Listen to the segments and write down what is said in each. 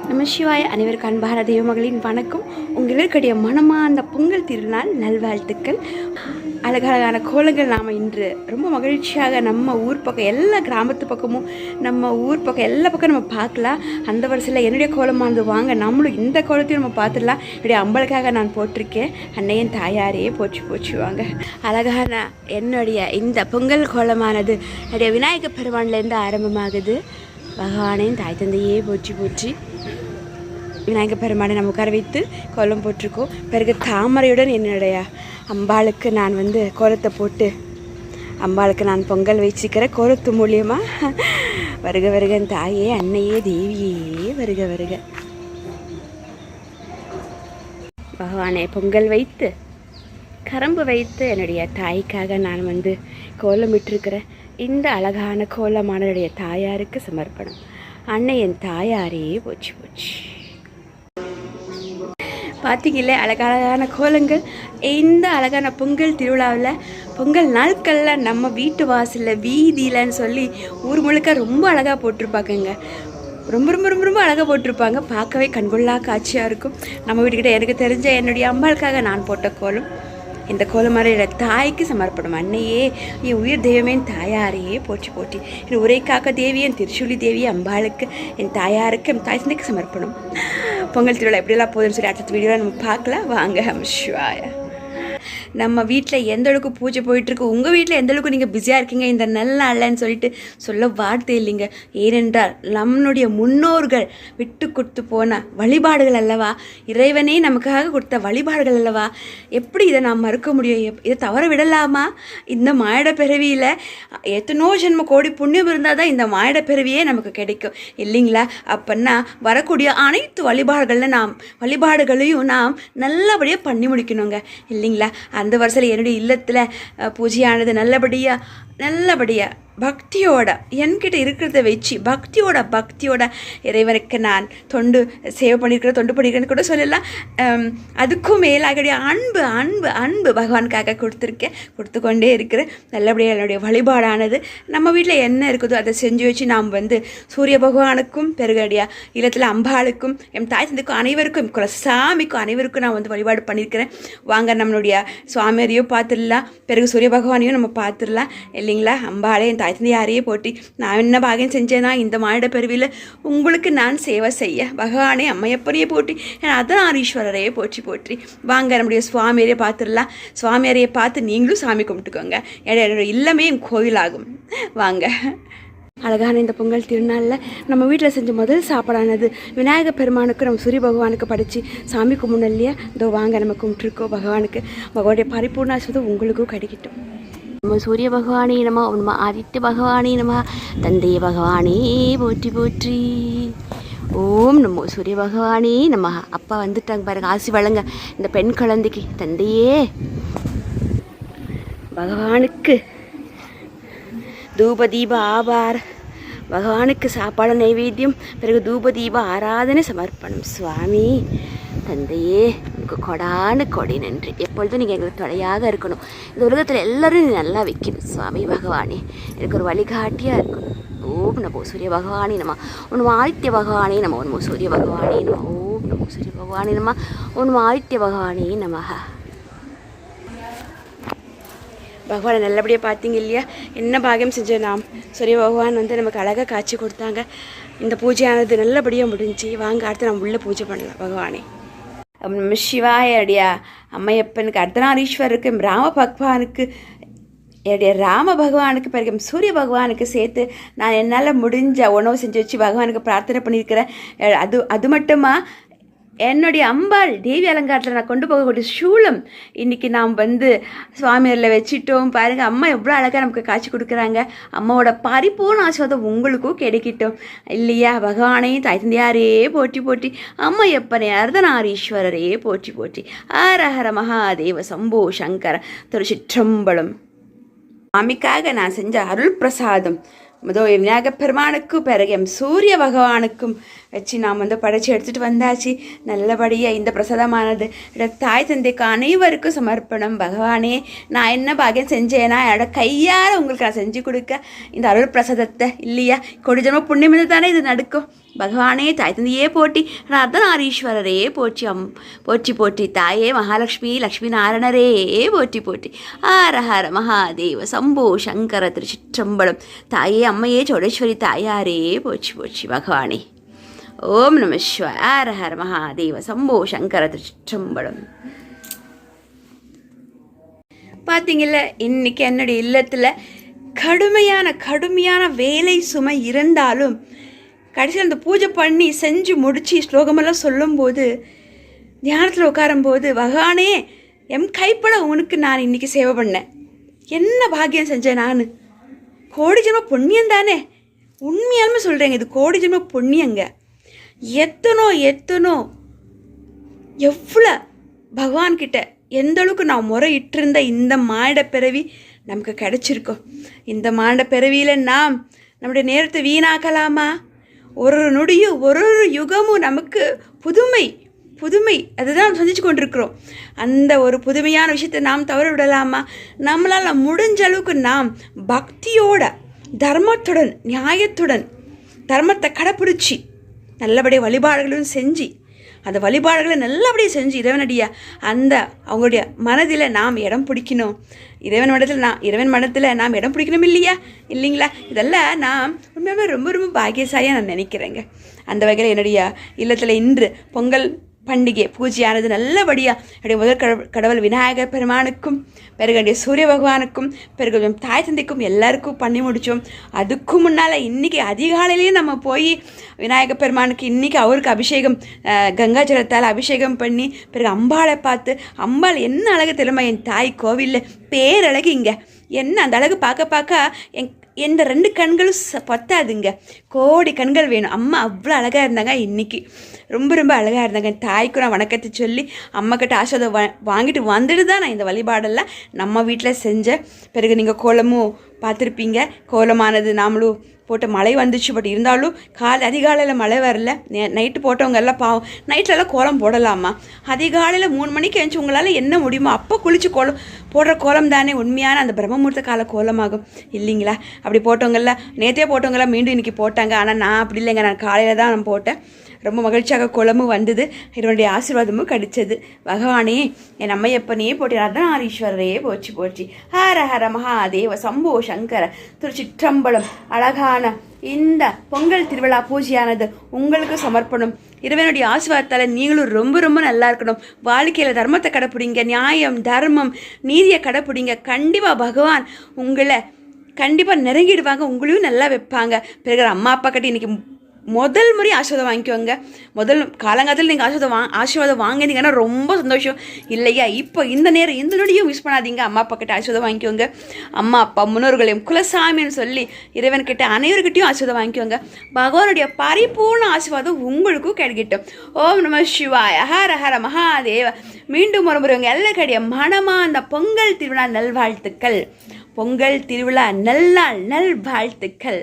நம சிவாய. அனைவருக்கும் அன்பான தெய்வமகளின் வணக்கம். உங்களுடைய மனமார்ந்த பொங்கல் திருநாள் நல்வாழ்த்துக்கள். அழகழகான கோலங்கள் நாம் இன்று ரொம்ப மகிழ்ச்சியாக நம்ம ஊர் பக்கம் எல்லா கிராமத்து பக்கமும் நம்ம ஊர் பக்கம் எல்லா பக்கம் நம்ம பார்க்கலாம். அந்த வருஷத்தில் என்னுடைய கோலமானது வாங்க நம்மளும் இந்த கோலத்தையும் நம்ம பார்த்துடலாம். என்னுடைய அம்பளுக்காக நான் போட்டிருக்கேன். அன்னையின் தாயாரையே போச்சு வாங்க. அழகான என்னுடைய இந்த பொங்கல் கோலமானது என்னுடைய விநாயகர் பெருமான்லேருந்து ஆரம்பமாகுது. பகவானையும் தாய் தந்தையே போற்றி விநாயகர் பெருமானை நம்ம உட்கார வைத்து கோலம் போட்டிருக்கோம். பிறகு தாமரையுடன் என்னுடைய அம்பாளுக்கு நான் கோலத்தை போட்டு அம்பாளுக்கு நான் பொங்கல் வச்சுக்கிறேன். கோலத்து மூலியமாக வருக தாயே அன்னையே தேவியே வருக. பகவானை பொங்கல் வைத்து கரம்பு வைத்து என்னுடைய தாய்க்காக நான் கோலம் விட்டுருக்கிறேன். இந்த அழகான கோலமான என்னுடைய தாயாருக்கு சமர்ப்பணம். அன்னை என் தாயாரே போச்சு. பார்த்திங்களே அழகழகான கோலங்கள். இந்த அழகான பொங்கல் திருவிழாவில் பொங்கல் நாட்களில் நம்ம வீட்டு வாசலில் வீதியிலன்னு சொல்லி ஊர் முழுக்க ரொம்ப அழகாக போட்டிருப்பாங்கங்க. ரொம்ப ரொம்ப ரொம்ப ரொம்ப அழகாக போட்டிருப்பாங்க. பார்க்கவே கண்கொள்ளா காட்சியாக இருக்கும். நம்ம வீட்டுக்கிட்ட எனக்கு தெரிஞ்ச என்னுடைய அம்பாளுக்காக நான் போட்ட கோலம். இந்த கோலமறையோட தாய்க்கு சமர்ப்பணம். அன்னையே என் உயிர் தெய்வமே என் தாயாரையே போற்றி என் உரைக்காக்க தேவி என் திருச்சூலி தேவி அம்பாளுக்கு என் தாயாருக்கு என் தாய் தந்தைக்கு சமர்ப்பணம். பொங்கல் திருவிழா எப்படியெல்லாம் போகுதுன்னு சொல்லி அடுத்த வீடியோவில் நம்ம பார்க்கலாம் வாங்க. சிவாய. நம்ம வீட்டில் எந்த அளவுக்கு பூஜை போயிட்டுருக்கு, உங்கள் வீட்டில் எந்த அளவுக்கு நீங்கள் பிஸியாக இருக்கீங்க இந்த நல்ல நாள்லன்னு சொல்லிட்டு சொல்ல வார்த்தை இல்லைங்க. ஏனென்றால் நம்மளுடைய முன்னோர்கள் விட்டு கொடுத்து போன வழிபாடுகள் அல்லவா, இறைவனே நமக்காக கொடுத்த வழிபாடுகள் அல்லவா. எப்படி இதை நாம் மறுக்க முடியும்? இதை தவற விடலாமா? இந்த மானிட பிறவியில் எத்தனோ ஜென்ம கோடி புண்ணியம் இருந்தால் தான் இந்த மானிட பிறவியே நமக்கு கிடைக்கும் இல்லைங்களா? அப்போன்னா வரக்கூடிய அனைத்து வழிபாடுகளையும் நாம் நல்லபடியாக பண்ணி முடிக்கணுங்க இல்லைங்களா? அந்த வருஷத்தில் என்னுடைய இல்லத்தில் பூஜையானது நல்லபடியாக பக்தியோட என்கிட்ட இருக்கிறத வச்சு பக்தியோட இறைவனுக்கு நான் தொண்டு பண்ணியிருக்கிறேன்னு கூட சொல்லலாம். அதுக்கும் மேலாக அன்பு பகவானுக்காக கொடுத்து கொண்டே இருக்கிறேன். நல்லபடியாக என்னுடைய வழிபாடானது நம்ம வீட்டில் என்ன இருக்குதோ அதை செஞ்சு வச்சு நாம் சூரிய பகவானுக்கும் பிறகுடைய இல்லத்தில் அம்பாளுக்கும் என் தாய் தந்தைக்கும் அனைவருக்கும் குலசாமிக்கும் அனைவருக்கும் நான் வழிபாடு பண்ணியிருக்கிறேன். வாங்க நம்மளுடைய சுவாமியரையும் பார்த்துடலாம், பிறகு சூரிய பகவானையும் நம்ம பார்த்துடலாம் இல்லைங்களா? அம்பாளே என் தாய் தந்தையாரையே போட்டி நான் என்ன பாகியம் செஞ்சேன்னா இந்த மானிட பெருவியில் உங்களுக்கு நான் சேவை செய்ய பகவானே அம்மையப்பனையே போட்டி அர்த்தநாரீஸ்வரரையே போற்றி வாங்க நம்முடைய சுவாமியரையே பார்த்துடலாம். சுவாமியரையை பார்த்து நீங்களும் சாமி கும்பிட்டுக்கோங்க. என்னோட இல்லமே என் கோயிலாகும். வாங்க. அழகான இந்த பொங்கல் திருநாளில் நம்ம வீட்டில் செஞ்ச முதல் சாப்பாடானது விநாயகர் பெருமானுக்கு நம்ம சூரிய பகவானுக்கு படித்து சாமி கும்பிடணும் இல்லையா? இதோ வாங்க நம்ம கும்பிட்டுருக்கோம். பகவானுடைய பரிபூர்ண ஆசீர்வாதம் உங்களுக்கும் கிடைக்கட்டும். நம்ம சூரிய பகவானே நம, நம்ம ஆதித்ய பகவானே நம, தந்தைய பகவானே போற்றி. ஓம் நம்ம சூரிய பகவானே நம்ம. அப்பா வந்துட்டாங்க பாருங்க, ஆசி வழங்க இந்த பெண் குழந்தைக்கு. தந்தையே பகவானுக்கு தூப தீப ஆபார பகவானுக்கு சாப்பாடு நைவேத்தியம், பிறகு தூப தீப ஆராதனை சமர்ப்பணம். சுவாமி தந்தையே உங்களுக்கு கொடான கொடி நன்றி. எப்பொழுதும் நீங்கள் எங்களுக்கு துணையாக இருக்கணும். இந்த உலகத்தில் எல்லோரும் நீ நல்லா வைக்கணும். சுவாமி பகவானே எனக்கு ஒரு வழிகாட்டியாக இருக்கணும். ஓம் நமோ சூரிய பகவானே நம்ம, ஒன்று ஆதித்ய பகவானே நம்ம, ஒன்று சூரிய பகவானே நம்ம. ஓம் நமோ சூரிய பகவானே நம்ம, ஒன்று ஆதித்ய பகவானே நமஹ. பகவானை நல்லபடியாக பார்த்தீங்க இல்லையா? என்ன பாகியம் செஞ்சோம் நாம். சூரிய பகவான் நமக்கு அழகாக காட்சி கொடுத்தாங்க. இந்த பூஜையானது நல்லபடியாக முடிஞ்சு வாங்க அடுத்து நம்ம உள்ளே பூஜை பண்ணலாம். பகவானே சிவாய அடியா அம்மையப்பனுக்கு அர்த்தநாரீஸ்வரருக்கு ராம பகவானுக்கு என்னுடைய ராம பகவானுக்கு பிறகு சூரிய பகவானுக்கு சேர்த்து நான் என்னால் முடிஞ்ச உணவு செஞ்சு வச்சு பகவானுக்கு பிரார்த்தனை பண்ணியிருக்கிறேன். அது மட்டுமா என்னுடைய அம்பாள் தேவி அலங்காரத்தில் நான் கொண்டு போகக்கூடிய சூளம் இன்றைக்கி நாம் சுவாமியரில் வச்சுட்டோம். பாருங்கள் அம்மா எவ்வளோ அழகாக நமக்கு காட்சி கொடுக்குறாங்க. அம்மாவோட பரிபூர்ண ஆசீர்வாதம் உங்களுக்கும் கிடைக்கட்டும் இல்லையா? பகவானையும் தாய் தந்தையாரே போற்றி அம்மா எப்பனே அர்த்தநாரீஸ்வரரே போற்றி ஹர மகாதேவ சம்போ சங்கர திருச்சிற்றம்பலம். சாமிக்காக நான் செஞ்ச அருள் பிரசாதம் முதோ விநாயகர் பெருமானுக்கும் பிறகு சூரிய பகவானுக்கும் வச்சு நாம் படைச்சி எடுத்துகிட்டு வந்தாச்சு. நல்லபடியாக இந்த பிரசாதமானது தாய் தந்தைக்கு அனைவருக்கும் சமர்ப்பணம். பகவானே நான் என்ன பாகியம் செஞ்சேன்னா என்னோட கையால் உங்களுக்கு நான் செஞ்சு கொடுக்க இந்த அருள் பிரசாதத்தை இல்லையா? கொடி ஜென்ம புண்ணியம் தானே இது நடக்கும். பகவானே தாய் தந்தையே போற்றி, அர்த்தநாரீஸ்வரரே போற்றி, போற்றி போற்றி, தாயே மகாலட்சுமி லக்ஷ்மி நாராயணரே போற்றி போற்றி. ஹர ஹர மகாதேவ சம்போ சங்கர திருச்சிற்றம்பலம். தாயே அம்மையே சோடேஸ்வரி தாயாரே போற்றி போற்றி. பகவானே ஓம் நம சிவாய. ஹர ஹர மகாதேவ சம்போ சங்கர திருச்சிற்றம்பலம். பார்த்தீங்கல்ல, இன்னைக்கு என்னுடைய இல்லத்தில் கடுமையான வேலை சுமை இருந்தாலும் கடைசியில் அந்த பூஜை பண்ணி செஞ்சு முடித்து ஸ்லோகமெல்லாம் சொல்லும்போது தியானத்தில் உட்காரும்போது, பகவானே என் கைப்பட உனக்கு நான் இன்றைக்கி சேவை பண்ணேன், என்ன பாக்கியம் செஞ்சேன் நான், கோடி ஜென்ம புண்ணியம் தானே. உண்மையாலுமே சொல்கிறேங்க, இது கோடி ஜென்ம புண்ணியங்க. எத்தனோ எவ்வளோ பகவான்கிட்ட எந்த அளவுக்கு நான் முறையிட்டிருந்த இந்த மானிட பிறவி நமக்கு கிடைச்சிருக்கோம். இந்த மானிட பிறவியில் நாம் நம்முடைய நேரத்தை வீணாக்கலாமா? ஒரு நொடியும் ஒரு யுகமும் நமக்கு புதுமை அதுதான் சந்திச்சு கொண்டிருக்கிறோம். அந்த ஒரு புதுமையான விஷயத்தை நாம் தவற விடலாமா? நம்மளால் முடிஞ்ச அளவுக்கு நாம் பக்தியோட, தர்மத்துடன், நியாயத்துடன், தர்மத்தை கடைப்பிடிச்சி நல்லபடியாக வழிபாடுகளும் செஞ்சு, அந்த வழிபாடுகளை நல்லபடியாக செஞ்சு இறைவனடியாக அவங்களுடைய மனதில் நாம் இடம் பிடிக்கணும். இறைவன் மனத்தில் நாம் இடம் பிடிக்கணும் இல்லைங்களா? இதெல்லாம் நான் உண்மையாலுமே ரொம்ப பாக்கியசாலியாக நான் நினைக்கிறேங்க. அந்த வகையில் என்னுடைய இல்லத்தில் இன்று பொங்கல் பண்டிகை பூஜையானது நல்லபடியாக என்னுடைய முதல் கடவுள் விநாயகர் பெருமானுக்கும், பிறகு சூரிய பகவானுக்கும், பிறகு தாய் தந்தைக்கும் எல்லாருக்கும் பண்ணி முடித்தோம். அதுக்கும் முன்னால் இன்றைக்கி அதிகாலையிலேயே நம்ம போய் விநாயகர் பெருமானுக்கு இன்றைக்கி அவருக்கு அபிஷேகம், கங்கா ஜலத்தால் அபிஷேகம் பண்ணி, பிறகு அம்பாளை பார்த்து, அம்பாள் என்ன அழகு தெரியுமா, என் தாய் கோவிலில் பேரழகு. இங்கே என்ன அந்த அழகு பார்க்க எந்த 2 கண்களும் பத்தாதுங்க, கோடி கண்கள் வேணும். அம்மா அவ்வளோ அழகாக இருந்தாங்க, இன்றைக்கி ரொம்ப அழகாக இருந்தாங்க. தாய்க்கு நான் வணக்கத்தை சொல்லி அம்மாக்கிட்ட ஆசீர்வாதம் வாங்கிட்டு வந்துட்டு தான் நான் இந்த வழிபாடெல்லாம் நம்ம வீட்டில் செஞ்சேன். பிறகு நீங்கள் கோலமும் பார்த்துருப்பீங்க. கோலமானது நாமளும் போட்ட மழை வந்துச்சு, பட் இருந்தாலும் அதிகாலையில் மழை வரல. நைட்டு போட்டவங்க எல்லாம் பாவம், நைட்லலாம் கோலம் போடலாமா? அதிகாலையில் 3 மணிக்கு எழுந்துச்சு உங்களால் என்ன முடியுமோ அப்போ குளிச்சு போடுற கோலம் தானே உண்மையான அந்த பிரம்மமுகூர்த்த கால கோலமாகும் இல்லைங்களா? அப்படி போட்டவங்கெல்லாம் நேற்றே போட்டவங்கெல்லாம் மீண்டும் இன்றைக்கி போட்டாங்க. ஆனால் நான் அப்படி இல்லைங்க, நான் காலையில் தான் நான் போட்டேன். ரொம்ப மகிழ்ச்சியாக குளமும் வந்தது, இவனுடைய ஆசீர்வாதமும் கிடைச்சது. பகவானே என் அம்மையப்பனையே போட்டி, அர்த்தநாரீஸ்வரரையே போற்றி. ஹர ஹர மகாதேவ சம்போ சங்கர திருச்சிற்றம்பலம். அழகான இந்த பொங்கல் திருவிழா பூஜையானது உங்களுக்கு சமர்ப்பணம். இறைவனுடைய ஆசீர்வாதத்தால் நீங்களும் ரொம்ப நல்லா இருக்கணும். வாழ்க்கையில் தர்மத்தை கடைப்பிடிங்க, நியாயம், தர்மம், நீதியை கடைப்பிடிங்க. கண்டிப்பாக பகவான் உங்களை கண்டிப்பாக நெருங்கிடுவாங்க, உங்களையும் நல்லா வைப்பாங்க. பிறகு அம்மா அப்பா கிட்ட இன்றைக்கி முதல் முறை ஆசீர்வாதம் வாங்கிக்கோங்க. காலங்காலத்தில் நீங்கள் ஆசீர்வாதம் வாங்கினீங்கன்னா ரொம்ப சந்தோஷம் இல்லையா? இப்போ இந்த நேரம் இந்த நொடியும் மிஸ் பண்ணாதீங்க. அம்மா அப்பா கிட்ட ஆசீர்வாதம் வாங்கிக்கோங்க. அம்மா அப்பா முன்னோர்களையும் குலசாமின்னு சொல்லி இறைவன்கிட்ட அனைவர்கிட்டையும் ஆசீர்வாதம் வாங்கிக்கோங்க. பகவானுடைய பரிபூர்ண ஆசீர்வாதம் உங்களுக்கும் கிடைக்கட்டும். ஓம் நம சிவாய. ஹர ஹர மகாதேவ. மீண்டும் ஒரு முறை உங்கள் எல்லாருடைய மனமாக அந்த பொங்கல் திருவிழா நல்வாழ்த்துக்கள். பொங்கல் திருவிழா நல்வாழ்த்துக்கள்.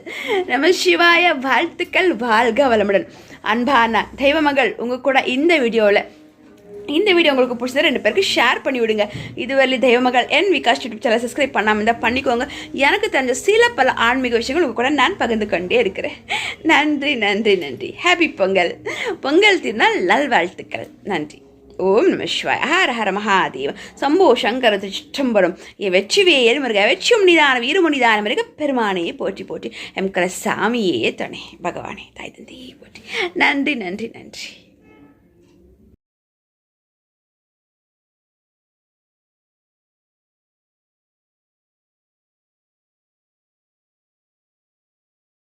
நம சிவாய. வாழ்த்துக்கள். வாழ்க வளமுடன். அன்பான தெய்வ மகள் உங்கள் கூட இந்த வீடியோ உங்களுக்கு பிடிச்சதை 2 பேருக்கு ஷேர் பண்ணி விடுங்க. இதுவரை தெய்வ மகள் என் விகாஷ் யூடியூப் சேனல் சப்ஸ்கிரைப் பண்ணாமல் இருந்தால் பண்ணிக்கோங்க. எனக்கு தெரிஞ்ச பல ஆன்மீக விஷயங்கள் உங்கள் கூட நான் பகிர்ந்து கொண்டே இருக்கிறேன். நன்றி. ஹாப்பி பொங்கல் திருநாள் நல்வாழ்த்துக்கள். நன்றி. ஓம் நம சிவாய. ஹர ஹர மகாதேவ சம்போ சங்கர திருச்சிற்றம்பலம். வெற்றிவேல் முருக வெற்றியும் நிதானம் வீரமுனிதான மிருக பெருமானையே போற்றி. எம் கர சாமியே துணை. பகவானே தாய் தந்தையே போற்றி. நன்றி.